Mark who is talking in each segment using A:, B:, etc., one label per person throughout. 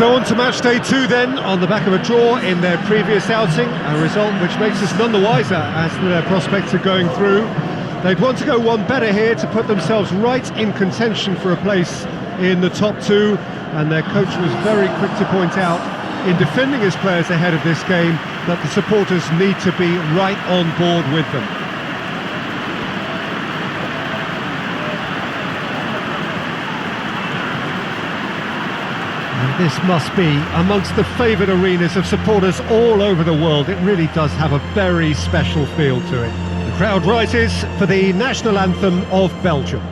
A: So on to match day 2 then, on the back of a draw in their previous outing, a result which makes us none the wiser as to their prospects of going through. They'd want to go one better here to put themselves right in contention for a place in the top 2, and their coach was very quick to point out, in defending his players ahead of this game, that the supporters need to be right on board with them. And this must be amongst the favoured arenas of supporters all over the world. It really does have a very special feel to it. The crowd rises for the national anthem of Belgium.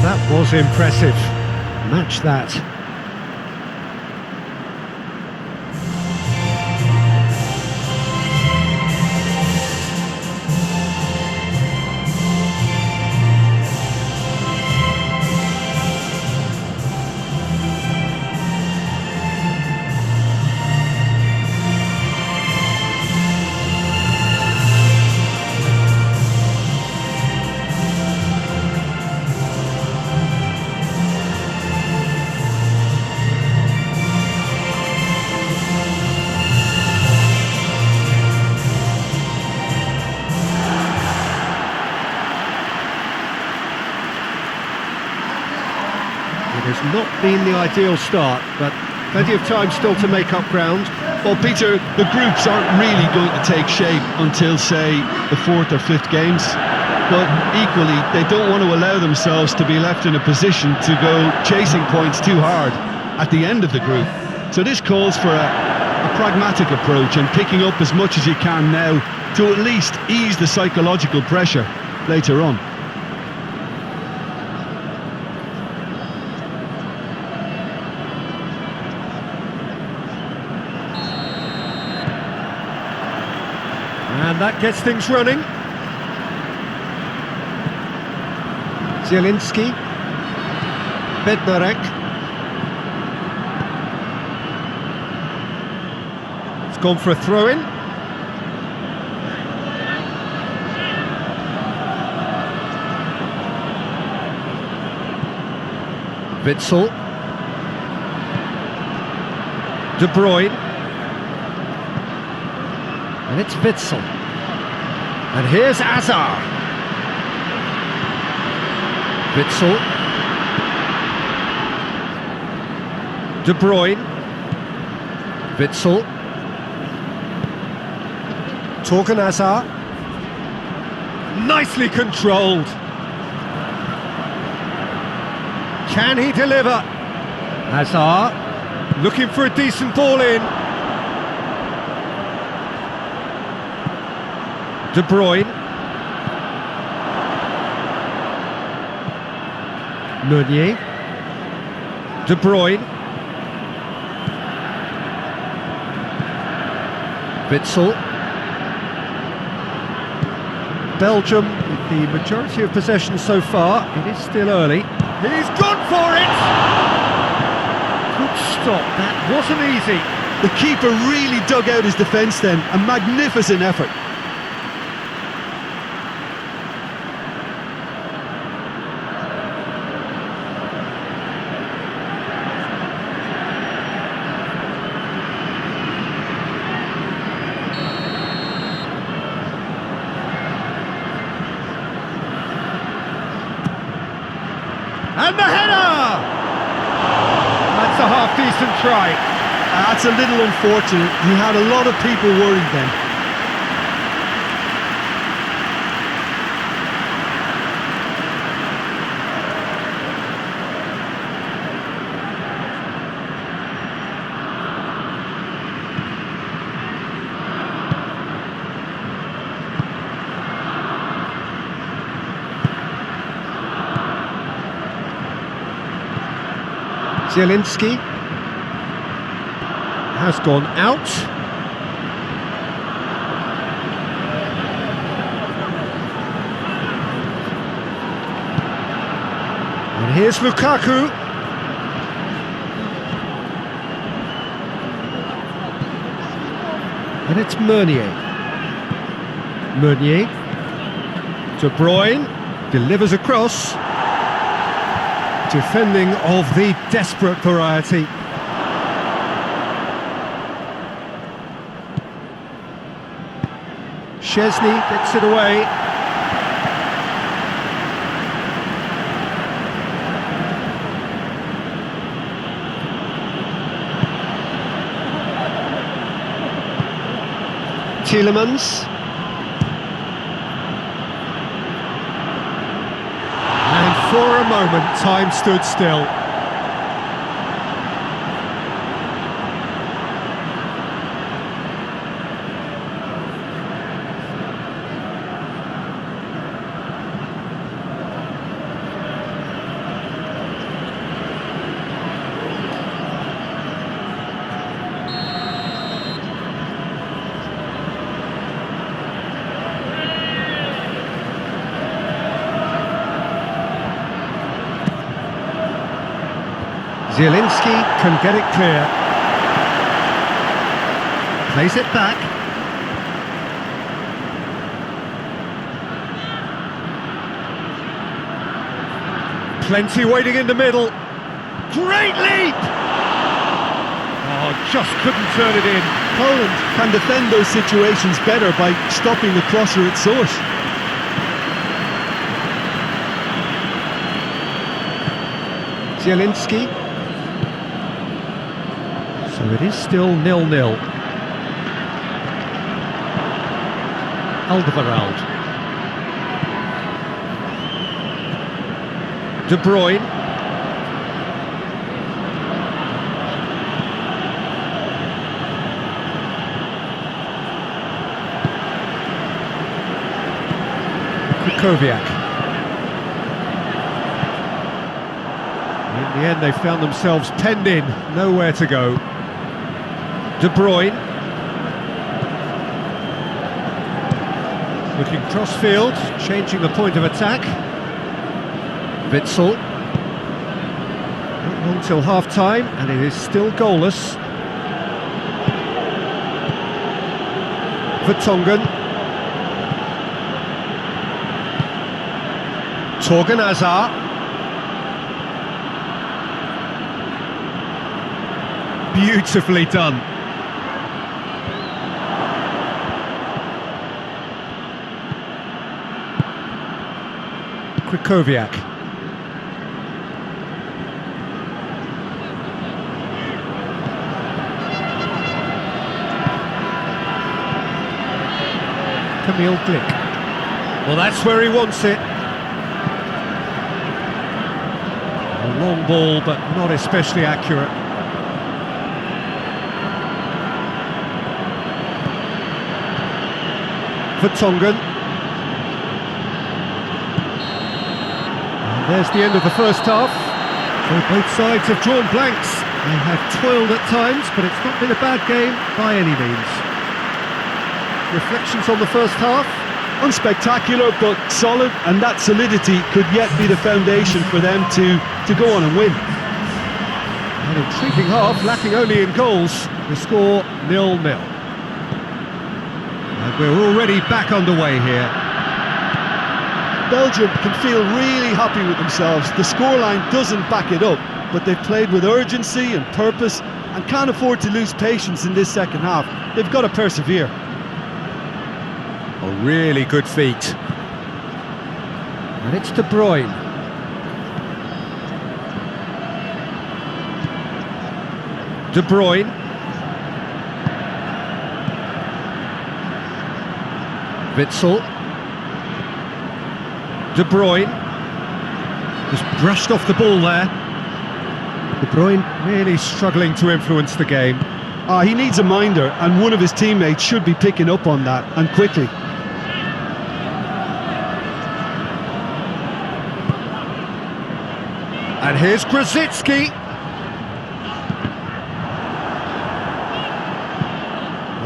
A: That was impressive. Match that. It has not been the ideal start, but plenty of time still to make up ground.
B: Well, Peter, the groups aren't really going to take shape until, say, the 4th or 5th games. But equally, they don't want to allow themselves to be left in a position to go chasing points too hard at the end of the group. So this calls for a pragmatic approach and picking up as much as you can now to at least ease the psychological pressure later on.
A: And that gets things running. Zielinski. Bednarek. It's gone for a throw-in. Witsel. De Bruyne. And it's Witsel. And here's Hazard. Witsel. De Bruyne. Witsel. Torgan Hazard. Nicely controlled. Can he deliver? Hazard looking for a decent ball in. De Bruyne. Meunier. De Bruyne. Witsel. Belgium with the majority of possession so far. It is still early. He's gone for it! Good stop, that wasn't easy.
B: The keeper really dug out his defence then, a magnificent effort.
A: And the header! That's a half-decent try.
B: That's a little unfortunate. He had a lot of people worried then.
A: Zielinski has gone out. here's Lukaku. And it's Meunier. Meunier. De Bruyne. Delivers across. Defending of the desperate variety. Szczesny gets it away. Tielemans. And for a moment, time stood still. Zielinski can get it clear. Plays it back. Plenty waiting in the middle. Great leap! Oh, just couldn't turn it in.
B: Poland can defend those situations better by stopping the crosser at source.
A: Zielinski. So it is still 0-0. Alderweireld. De Bruyne. Kukoviak. In the end, they found themselves penned in, nowhere to go. De Bruyne. Looking cross-field, changing the point of attack. Witsel. Not long till half-time, and it is still goalless. Vertonghen. Torgan Hazard. Beautifully done. Kukoviak. Kamil Glik. Well, that's where he wants it. A long ball, but not especially accurate. Vertonghen. And there's the end of the first half. So both sides have drawn blanks. They have toiled at times, but it's not been a bad game by any means. Reflections on the first half?
B: Unspectacular, but solid, and that solidity could yet be the foundation for them to go on and win.
A: An intriguing half, lacking only in goals. The score 0-0. And we're already back underway here.
B: Belgium can feel really happy with themselves. The scoreline doesn't back it up, but they've played with urgency and purpose and can't afford to lose patience in this second half. They've got to persevere.
A: A really good feat. And it's De Bruyne. De Bruyne. Witsel. De Bruyne. Just brushed off the ball there. De Bruyne really struggling to influence the game.
B: He needs a minder, and one of his teammates should be picking up on that, and quickly.
A: And here's Grosicki.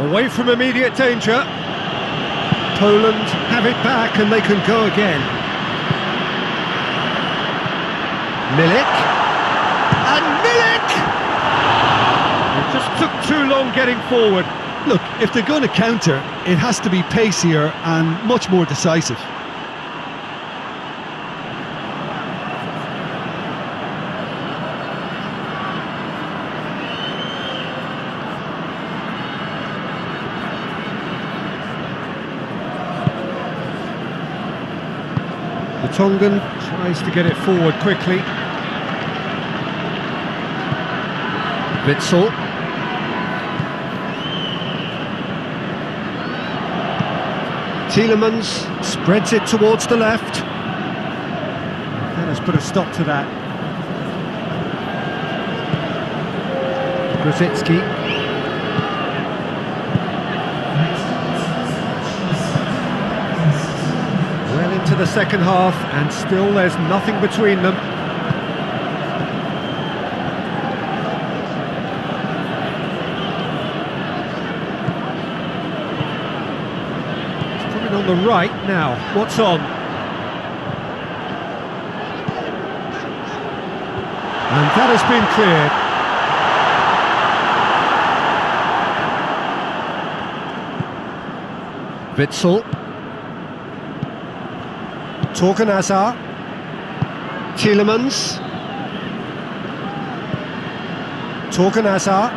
A: Away from immediate danger. Poland have it back and they can go again. Milik. And Milik! It just took too long getting forward.
B: Look, if they're going to counter, it has to be pacier and much more decisive.
A: The Tongan tries to get it forward quickly. Witsel. Tielemans spreads it towards the left. That has put a stop to that. Grosicki. Well into the second half, and still there's nothing between them. On the right now, what's on? And that has been cleared. Witsel. Torgan Hazard. Tielemans. Torgan Hazard.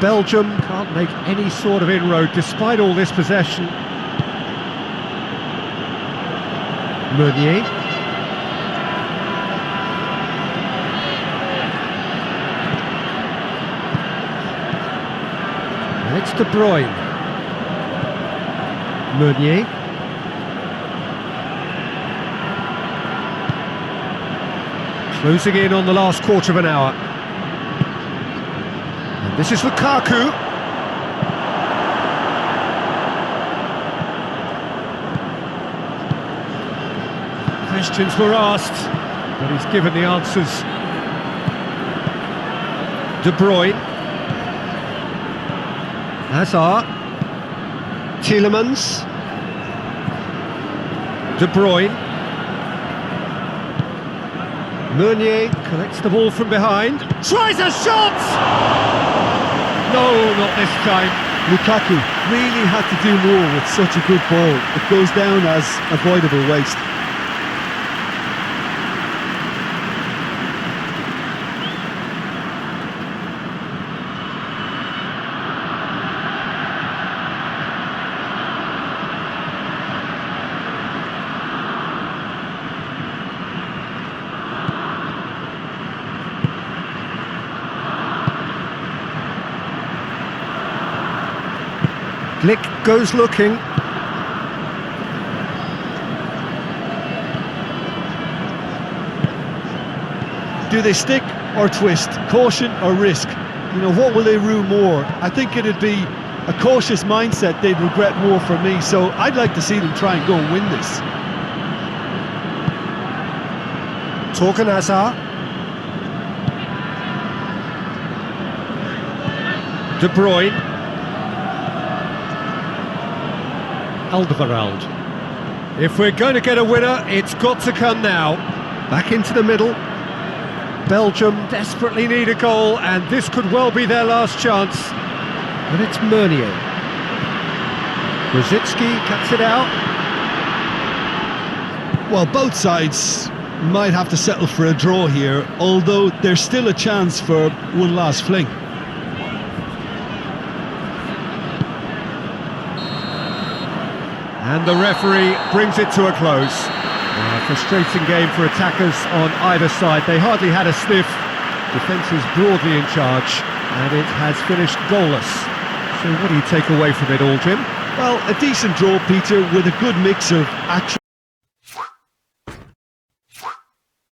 A: Belgium can't make any sort of inroad despite all this possession. Meunier. And it's De Bruyne. Meunier. Closing in on the last quarter of an hour. And this is Lukaku. Questions were asked, but he's given the answers. De Bruyne. Hazard. Tielemans. De Bruyne. Meunier collects the ball from behind. Tries a shot! No, not this time.
B: Lukaku really had to do more with such a good ball. It goes down as avoidable waste.
A: Glick goes looking.
B: Do they stick or twist? Caution or risk? You know, what will they rue more? I think it'd be a cautious mindset they'd regret more for me, so I'd like to see them try and go and win this.
A: Torgan Hazard. De Bruyne. Alderweireld. If we're going to get a winner, it's got to come now. Back into the middle. Belgium desperately need a goal, and this could well be their last chance. But it's Meunier. Grosicki cuts it out.
B: Well, both sides might have to settle for a draw here, although there's still a chance for one last fling.
A: And the referee brings it to a close. A frustrating game for attackers on either side. They hardly had a sniff. Defence is broadly in charge, and it has finished goalless. So what do you take away from it all, Jim?
B: Well, a decent draw, Peter, with a good mix of action.